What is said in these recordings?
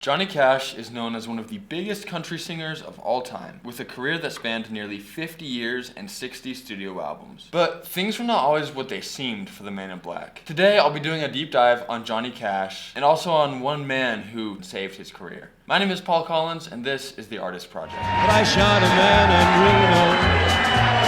Johnny Cash is known as one of the biggest country singers of all time, with a career that spanned nearly 50 years and 60 studio albums. But things were not always what they seemed for the Man in Black. Today, I'll be doing a deep dive on Johnny Cash, and also on one man who saved his career. My name is Paul Collins, and this is The Artist Project. But I shot a man in Reno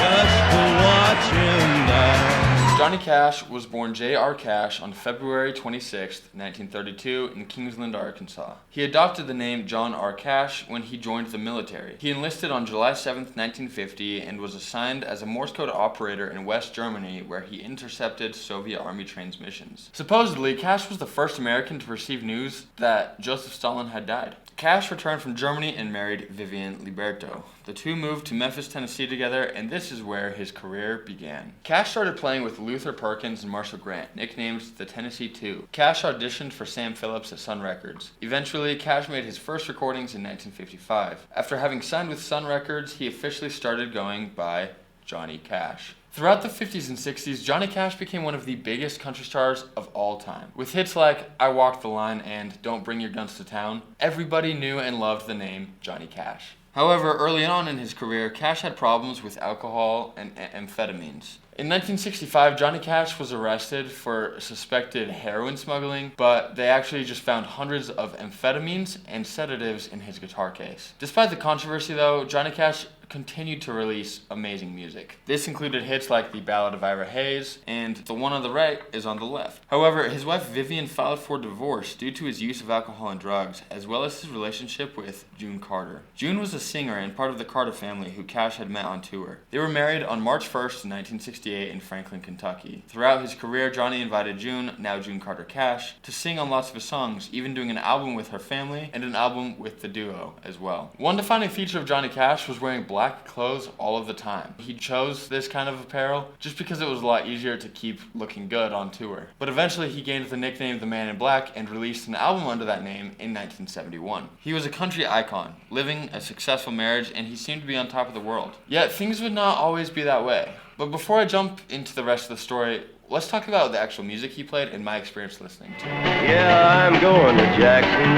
just to watch him die. Johnny Cash was born J.R. Cash on February 26, 1932 in Kingsland, Arkansas. He adopted the name John R. Cash when he joined the military. He enlisted on July 7, 1950 and was assigned as a Morse code operator in West Germany where he intercepted Soviet Army transmissions. Supposedly, Cash was the first American to receive news that Joseph Stalin had died. Cash returned from Germany and married Vivian Liberto. The two moved to Memphis, Tennessee together, and this is where his career began. Cash started playing with Luther Perkins and Marshall Grant, nicknamed the Tennessee Two. Cash auditioned for Sam Phillips at Sun Records. Eventually, Cash made his first recordings in 1955. After having signed with Sun Records, he officially started going by Johnny Cash. Throughout the 50s and 60s, Johnny Cash became one of the biggest country stars of all time. With hits like I Walked the Line and Don't Bring Your Guns to Town, everybody knew and loved the name Johnny Cash. However, early on in his career, Cash had problems with alcohol and amphetamines. In 1965, Johnny Cash was arrested for suspected heroin smuggling, but they actually just found hundreds of amphetamines and sedatives in his guitar case. Despite the controversy though, Johnny Cash continued to release amazing music. This included hits like The Ballad of Ira Hayes and The One on the Right is on the Left. However, his wife Vivian filed for divorce due to his use of alcohol and drugs, as well as his relationship with June Carter. June was a singer and part of the Carter family who Cash had met on tour. They were married on March 1st, 1968 in Franklin, Kentucky. Throughout his career, Johnny invited June, now June Carter Cash, to sing on lots of his songs, even doing an album with her family and an album with the duo as well. One defining feature of Johnny Cash was wearing black clothes all of the time. He chose this kind of apparel just because it was a lot easier to keep looking good on tour. But eventually he gained the nickname The Man in Black and released an album under that name in 1971. He was a country icon, living a successful marriage, and he seemed to be on top of the world. Yet things would not always be that way. But before I jump into the rest of the story, let's talk about the actual music he played and my experience listening to it. Yeah, I'm going to Jackson.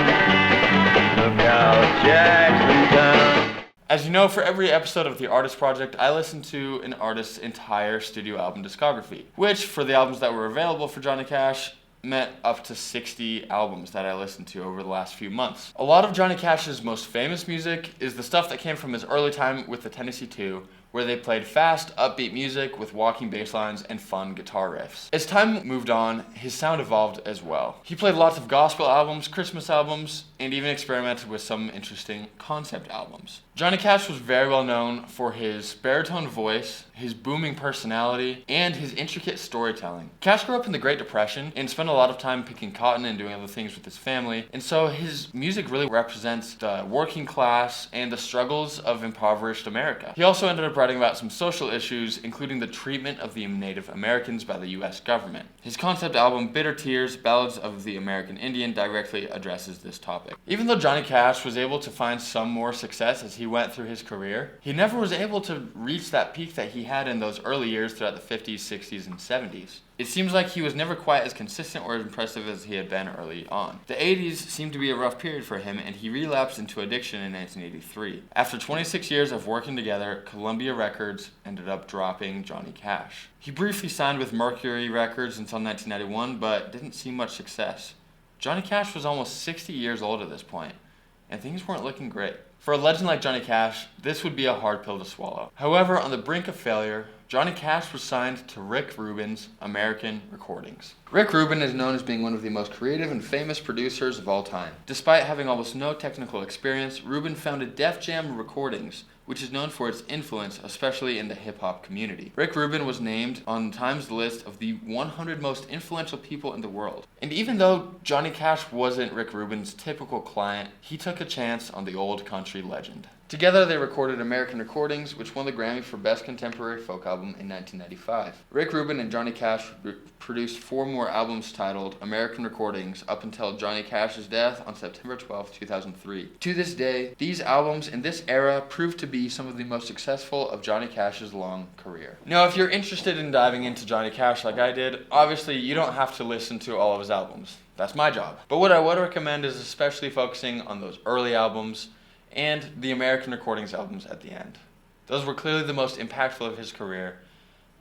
Look out, Jackson Town. As you know, for every episode of The Artist Project, I listen to an artist's entire studio album discography, which, for the albums that were available for Johnny Cash, meant up to 60 albums that I listened to over the last few months. A lot of Johnny Cash's most famous music is the stuff that came from his early time with the Tennessee Two, where they played fast, upbeat music with walking bass lines and fun guitar riffs. As time moved on, his sound evolved as well. He played lots of gospel albums, Christmas albums, and even experimented with some interesting concept albums. Johnny Cash was very well known for his baritone voice, his booming personality, and his intricate storytelling. Cash grew up in the Great Depression and spent a lot of time picking cotton and doing other things with his family, and so his music really represents the working class and the struggles of impoverished America. He also ended up writing about some social issues, including the treatment of the Native Americans by the U.S. government. His concept album, Bitter Tears, Ballads of the American Indian, directly addresses this topic. Even though Johnny Cash was able to find some more success as he went through his career, he never was able to reach that peak that he had in those early years throughout the 50s, 60s, and 70s. It seems like he was never quite as consistent or as impressive as he had been early on. The 80s seemed to be a rough period for him, and he relapsed into addiction in 1983. After 26 years of working together, Columbia Records ended up dropping Johnny Cash. He briefly signed with Mercury Records until 1991, but didn't see much success. Johnny Cash was almost 60 years old at this point, and things weren't looking great. For a legend like Johnny Cash, this would be a hard pill to swallow. However, on the brink of failure, Johnny Cash was signed to Rick Rubin's American Recordings. Rick Rubin is known as being one of the most creative and famous producers of all time. Despite having almost no technical experience, Rubin founded Def Jam Recordings, which is known for its influence, especially in the hip-hop community. Rick Rubin was named on Time's list of the 100 most influential people in the world. And even though Johnny Cash wasn't Rick Rubin's typical client, he took a chance on the old country legend. Together, they recorded American Recordings, which won the Grammy for Best Contemporary Folk Album in 1995. Rick Rubin and Johnny Cash produced 4 more albums titled American Recordings up until Johnny Cash's death on September 12, 2003. To this day, these albums in this era proved to be some of the most successful of Johnny Cash's long career. Now, if you're interested in diving into Johnny Cash like I did, obviously you don't have to listen to all of his albums. That's my job. But what I would recommend is especially focusing on those early albums and the American Recordings albums at the end. Those were clearly the most impactful of his career,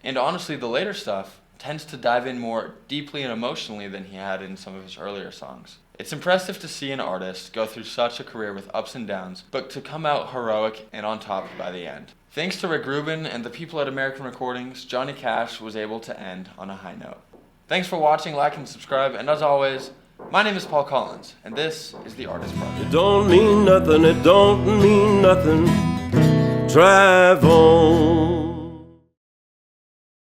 and honestly, the later stuff tends to dive in more deeply and emotionally than he had in some of his earlier songs. It's impressive to see an artist go through such a career with ups and downs, but to come out heroic and on top by the end. Thanks to Rick Rubin and the people at American Recordings, Johnny Cash was able to end on a high note. Thanks for watching, like, and subscribe, and as always, my name is Paul Collins, and this is The Artist Project. It don't mean nothing, it don't mean nothing. Drive on.